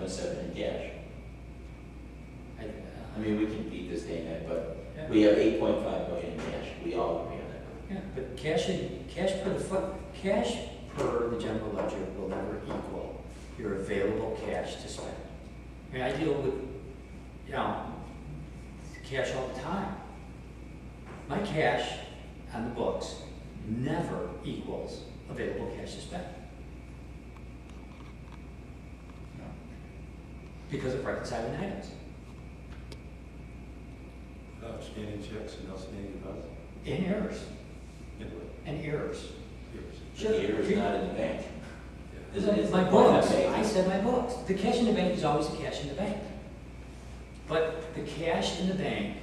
15.7 in cash. I mean, we can beat this day night, but Yeah. we have 8.5 million in cash. We all agree on that. Yeah, but cash per the general ledger will never equal your available cash to spend. I mean, I deal with, cash all the time. My cash on the books never equals available cash to spend. Because of reconciling items. Outstanding checks and outstanding deposits. And errors. Anyway, And errors. The error is not in the bank. It's My the point I'm books, making. I said my books. The cash in the bank is always the cash in the bank. But the cash in the bank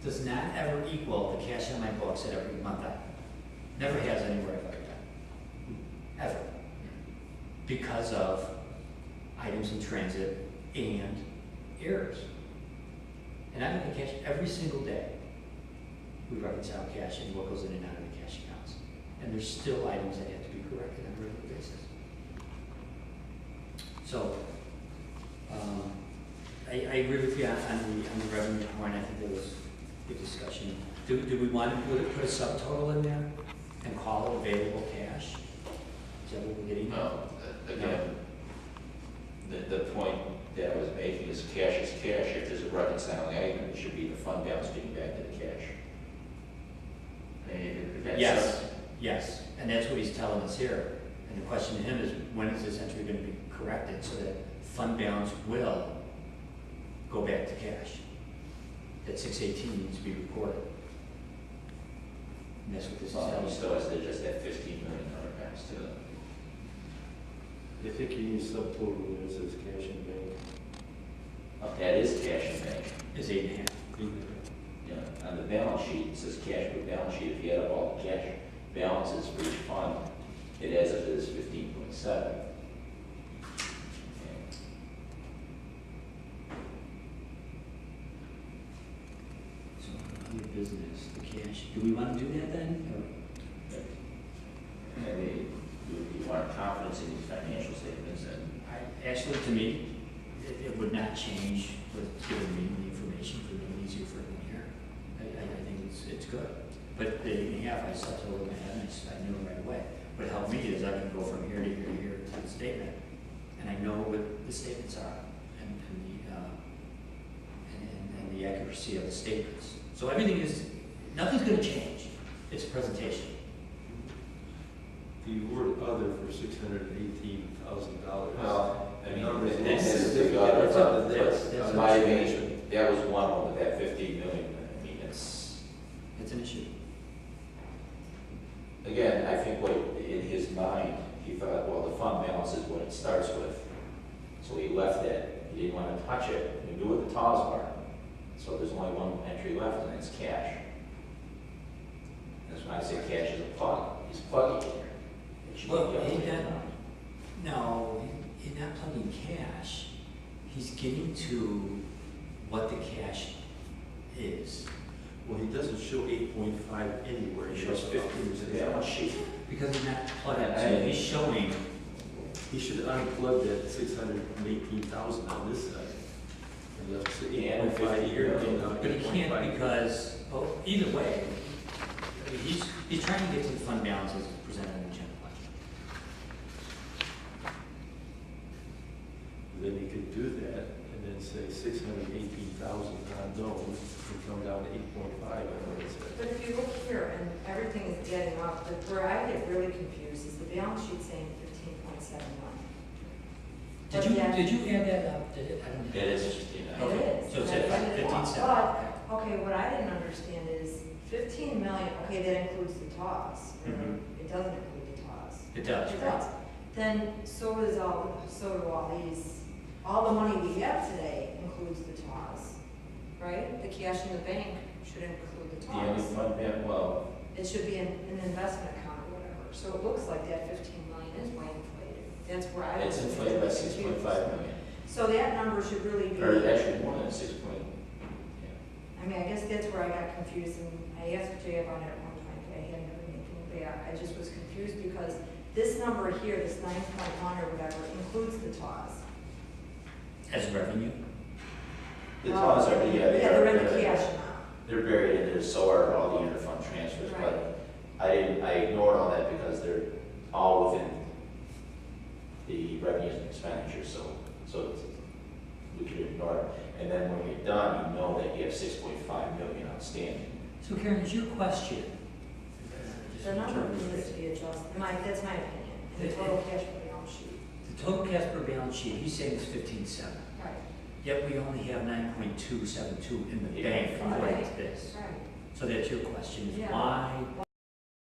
does not ever equal the cash in my books at every month end. Never has anywhere I've ever done. Ever. Because of items in transit and errors. And I look at cash every single day. We reconcile cash and what goes in and out of the cash accounts. And there's still items that have to be corrected on a regular basis. So, I agree with you on the revenue point. I think there was good discussion. Do we want to put a subtotal in there and call it available cash? Is that what we're getting? No, again, the point that I was making is cash is cash. If there's a reconciling item, it should be the fund balance getting back to the cash. Yes, and that's what he's telling us here. And the question to him is, when is this entry going to be corrected so that fund balance will go back to cash? That 618 needs to be recorded. And that's what this is telling He us. still has to just that 15 million back to them. I think you need subtotal that says cash in bank. That is cash in bank. Is 8.5. Yeah, on the balance sheet, it says cash per balance sheet. If you add up all the cash balances for each fund, it adds up to this 15.7. So, under business, the cash, do we want to do that then? And you want confidence in these financial statements, and Actually, to me, it would not change with giving me the information for them easier for them here. I think it's good. But the 8.5, I stepped over my head and I knew it right away. What helped me is I can go from here to here to here to the statement, and I know what the statements are and the accuracy of the statements. So nothing's going to change. It's a presentation. The word other for $618,000. well, I mean, that's my opinion, that was one of that 15 million. I mean, It's an issue. again, I think what in his mind, he thought, well, the fund balance is what it starts with. So he left that. He didn't want to touch it. He knew what the TAWs are. So there's only one entry left, and it's cash. That's when I say cash is a plug. He's plugging it here. It should be Well, the other way he's around. not plugging cash. He's getting to what the cash is. Well, he doesn't show 8.5 anywhere. He shows 15 to the balance sheet. Because he's not plugging, Yeah, so he's showing, He should unplug that 618,000 on this side. And left the 8.5 here, and now but he 8.5 can't here. because, either way, I mean, he's trying to get to the fund balances presented in the general ledger. Then he could do that and then say 618,000 unknown and come down to 8.5. I know it said. But if you look here, and everything is adding up, but where I get really confused is the balance sheet saying 15.71. Did you add that up? Did it? I don't know. It is 15. It is. So it's and at I added it up. 15.7. But, okay, what I didn't understand is 15 million, okay, that includes the TAWs. Mhm. It doesn't include the TAWs. It does. It does. Then so do all these, all the money we have today includes the TAWs, right? The cash in the bank should include the The only TAWs. fund balance, well, It should be an investment account or whatever. So it looks like that 15 million is way inflated. That's where I was. it's inflated by 6.5 million. So that number should really be. Or actually more than 6 point. I mean, I guess that's where I got confused, and I asked Jay about it at one time, but I hadn't heard anything back. I just was confused because this number here, this 9.1 or whatever, includes the TAWs. As revenue? The TAWs are, yeah, They're in the cash now. they're buried in there, so are all the interfund transfers, Right. but I ignored all that because they're all within the revenues and expenditures, so we could ignore it. And then when you're done, you know that you have 6.5 million outstanding. So Karen, is your question? The number needs to be adjusted, that's my opinion, in the total cash for balance sheet. The total cash per balance sheet, he's saying is 15.7. Right. Yet we only have 9.272 in the Yeah, bank according right. to this. Right. So that's your question, is Yeah. why